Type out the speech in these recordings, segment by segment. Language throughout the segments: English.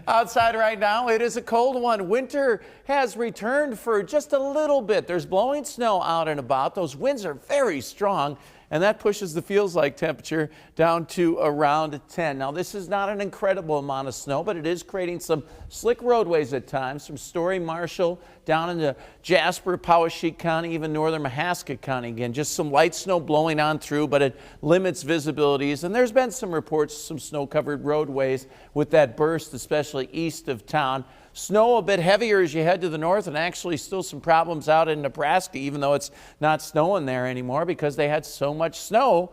Outside right now, it is a cold one. Winter has returned for just a little bit. There's blowing snow out and about. Those winds are very strong, and that pushes the feels-like temperature down to around 10. Now, this is not an incredible amount of snow, but it is creating some slick roadways at times from Story, Marshall, down into Jasper, Poweshiek County, even northern Mahaska County. Again, just some light snow blowing on through, but it limits visibilities. And there's been some reports of some snow-covered roadways with that burst, especially east of town. Snow a bit heavier as you head to the north, and actually still some problems out in Nebraska, even though it's not snowing there anymore because they had so much snow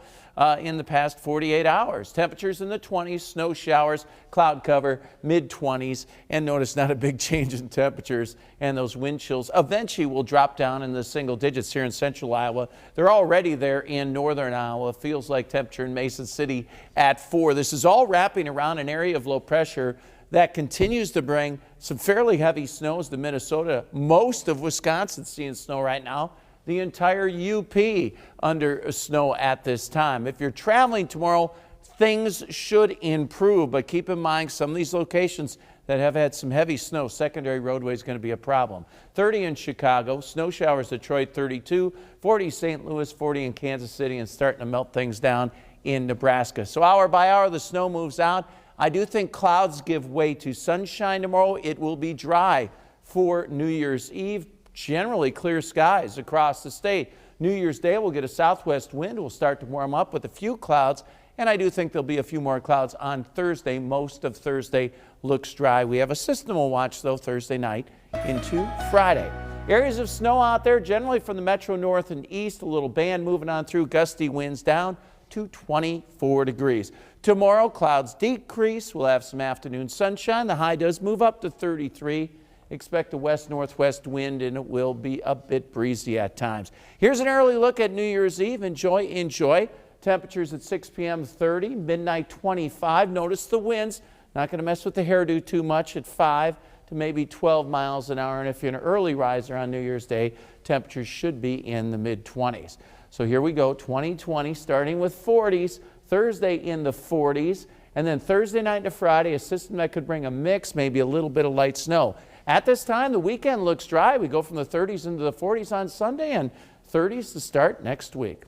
in the past 48 hours. Temperatures in the 20s, snow showers, cloud cover, mid-20s, and notice not a big change in temperatures, and those wind chills eventually will drop down in the single digits here in central Iowa. They're already there in northern Iowa. Feels like temperature in Mason City at 4. This is all wrapping around an area of low pressure that continues to bring some fairly heavy snows to Minnesota. Most of Wisconsin seeing snow right now. The entire UP under snow at this time. If you're traveling tomorrow, things should improve, but keep in mind some of these locations that have had some heavy snow, secondary roadway is going to be a problem. 30 in Chicago, snow showers Detroit 32, 40 St. Louis, 40 in Kansas City, and starting to melt things down in Nebraska. So hour by hour, the snow moves out. I do think clouds give way to sunshine tomorrow. It will be dry for New Year's Eve. Generally clear skies across the state. New Year's Day will get a southwest wind. We'll start to warm up with a few clouds, and I do think there'll be a few more clouds on Thursday. Most of Thursday looks dry. We have a system we'll watch, though, Thursday night into Friday. Areas of snow out there, generally from the metro north and east. A little band moving on through, gusty winds down to 24 degrees. Tomorrow, clouds decrease. We'll have some afternoon sunshine. The high does move up to 33. Expect a west-northwest wind, and it will be a bit breezy at times. Here's an early look at New Year's Eve. Enjoy. Temperatures at 6 p.m. 30, midnight 25. Notice the winds. Not going to mess with the hairdo too much at 5 to maybe 12 miles an hour. And if you're an early riser on New Year's Day, temperatures should be in the mid-20s. So here we go, 2020 starting with 40s. Thursday in the 40s. And then Thursday night to Friday, a system that could bring a mix, maybe a little bit of light snow. At this time, the weekend looks dry. We go from the 30s into the 40s on Sunday and 30s to start next week.